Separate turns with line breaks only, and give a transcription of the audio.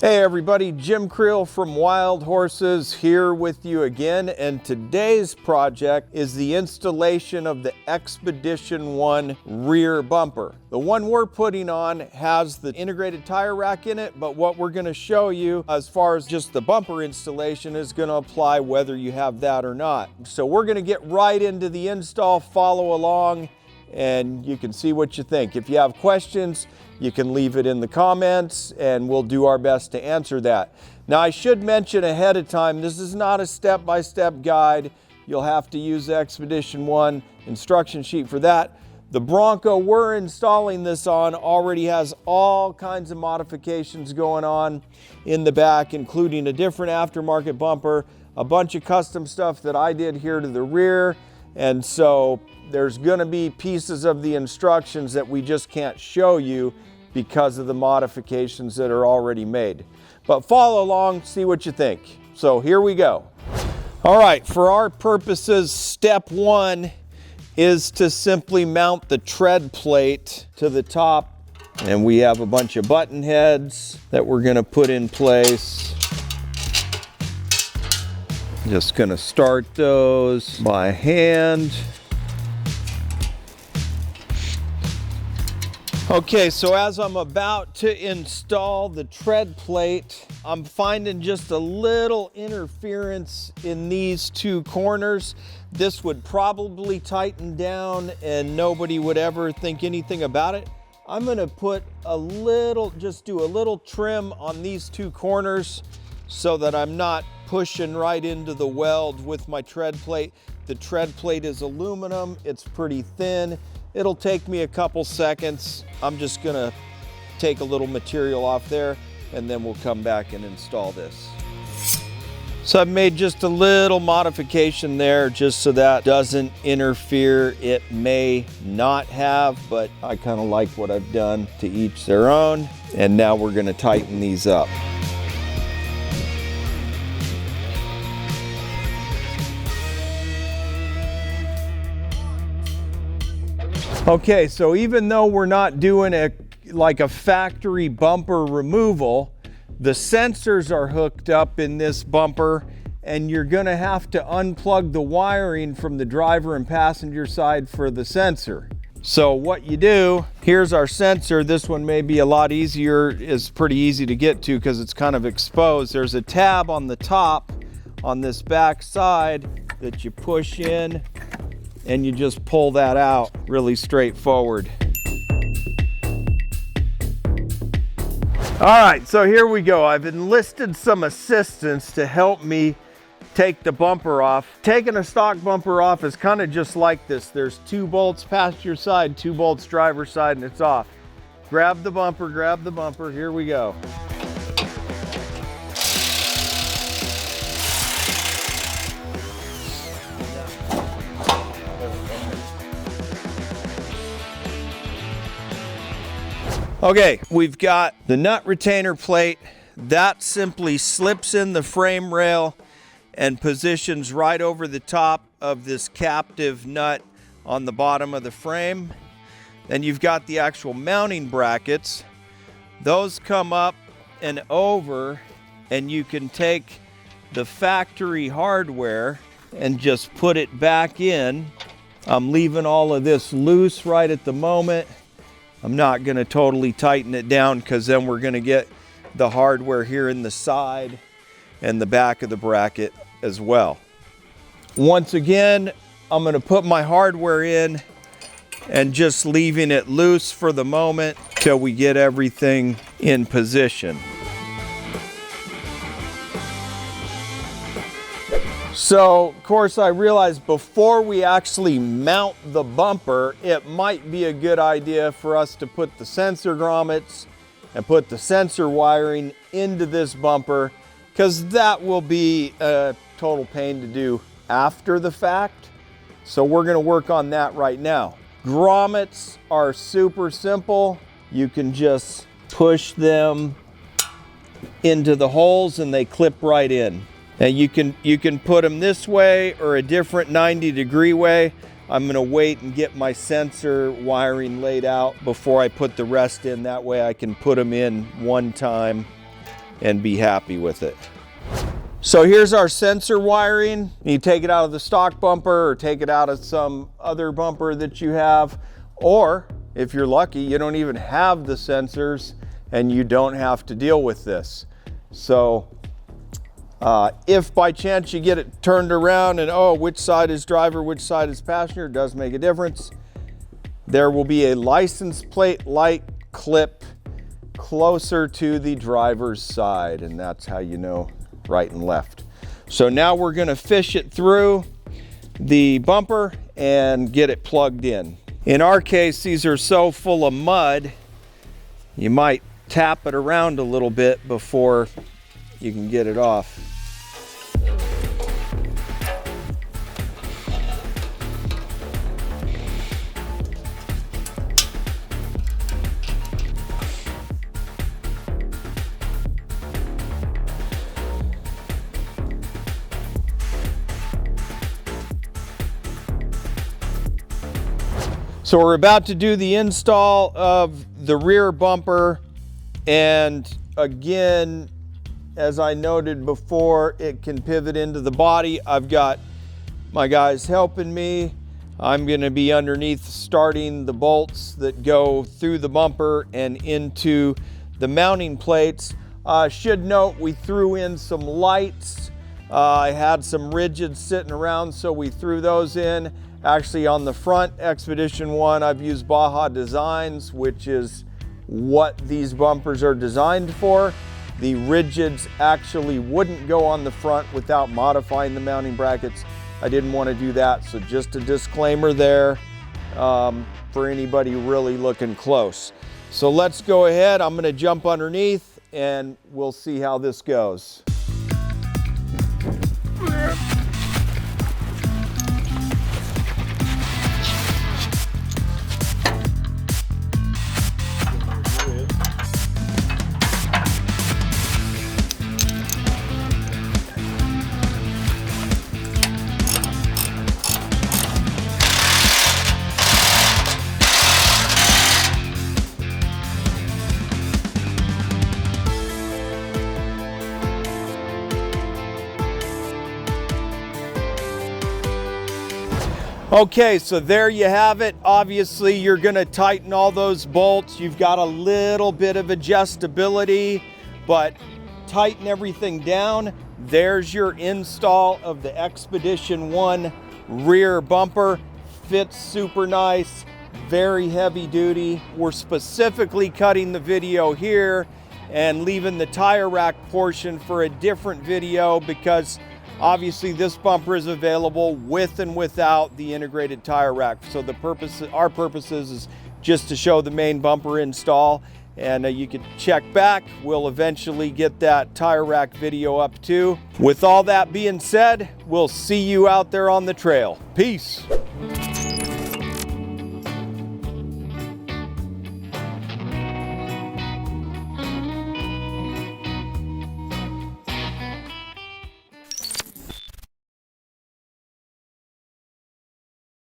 Hey everybody, Jim Creel from Wild Horses here with you again, and today's project is the installation of the Expedition 1 rear bumper. The one we're putting on has the integrated tire rack in it, but what we're going to show you as far as just the bumper installation is going to apply whether you have that or not. So we're going to get right into the install, follow along, and you can see what you think. If you have questions, you can leave it in the comments and we'll do our best to answer that. Now I should mention ahead of time, this is not a step-by-step guide. You'll have to use the Expedition 1 instruction sheet for that. The Bronco we're installing this on already has all kinds of modifications going on in the back, including a different aftermarket bumper, a bunch of custom stuff that I did here to the rear, and so there's gonna be pieces of the instructions that we just can't show you because of the modifications that are already made. But follow along, see what you think. So here we go. All right, for our purposes, step one is to simply mount the tread plate to the top. And we have a bunch of button heads that we're gonna put in place. Just gonna start those by hand. Okay, so as I'm about to install the tread plate, I'm finding just a little interference in these two corners. This would probably tighten down and nobody would ever think anything about it. I'm gonna put a little, just do a little trim on these two corners so that I'm not pushing right into the weld with my tread plate. The tread plate is aluminum, it's pretty thin. It'll take me a couple seconds. I'm just gonna take a little material off there and then we'll come back and install this. So I've made just a little modification there just so that doesn't interfere. It may not have, but I kind of like what I've done, to each their own. And now we're gonna tighten these up. Okay, so even though we're not doing like a factory bumper removal, the sensors are hooked up in this bumper and you're gonna have to unplug the wiring from the driver and passenger side for the sensor. So what you do, here's our sensor. This one may be a lot easier, it's pretty easy to get to because it's kind of exposed. There's a tab on the top on this back side that you push in and you just pull that out. Really straightforward. All right, so here we go. I've enlisted some assistance to help me take the bumper off. Taking a stock bumper off is kind of just like this. There's 2 bolts passenger side, 2 bolts driver side, and it's off. Grab the bumper, here we go. Okay, we've got the nut retainer plate. That simply slips in the frame rail and positions right over the top of this captive nut on the bottom of the frame. Then you've got the actual mounting brackets. Those come up and over, and you can take the factory hardware and just put it back in. I'm leaving all of this loose right at the moment. I'm not gonna totally tighten it down because then we're gonna get the hardware here in the side and the back of the bracket as well. Once again, I'm gonna put my hardware in and just leaving it loose for the moment till we get everything in position. So, of course, I realized before we actually mount the bumper, it might be a good idea for us to put the sensor grommets and put the sensor wiring into this bumper, because that will be a total pain to do after the fact. So we're gonna work on that right now. Grommets are super simple. You can just push them into the holes and they clip right in. And you can put them this way or a different 90-degree way. I'm gonna wait and get my sensor wiring laid out before I put the rest in. That way I can put them in one time and be happy with it. So here's our sensor wiring. You take it out of the stock bumper or take it out of some other bumper that you have, or if you're lucky, you don't even have the sensors and you don't have to deal with this. So if by chance you get it turned around and, oh, which side is driver, which side is passenger, it does make a difference. There will be a license plate light clip closer to the driver's side, and that's how you know right and left. So now we're going to fish it through the bumper and get it plugged in. In our case, these are so full of mud, you might tap it around a little bit before you can get it off. So we're about to do the install of the rear bumper, and again, as I noted before, it can pivot into the body. I've got my guys helping me. I'm going to be underneath starting the bolts that go through the bumper and into the mounting plates. Should note we threw in some lights. I had some rigids sitting around, so we threw those in. Actually, on the front Expedition 1, I've used Baja Designs, which is what these bumpers are designed for. The rigids actually wouldn't go on the front without modifying the mounting brackets. I didn't want to do that, so just a disclaimer there for anybody really looking close. So let's go ahead. I'm going to jump underneath and we'll see how this goes. Okay, so there you have it. Obviously, you're gonna tighten all those bolts. You've got a little bit of adjustability, but tighten everything down. There's your install of the Expedition 1 rear bumper. Fits super nice, very heavy duty. We're specifically cutting the video here and leaving the tire rack portion for a different video because obviously this bumper is available with and without the integrated tire rack. So our purpose is just to show the main bumper install, and you can check back. We'll eventually get that tire rack video up too. With all that being said, we'll see you out there on the trail. Peace.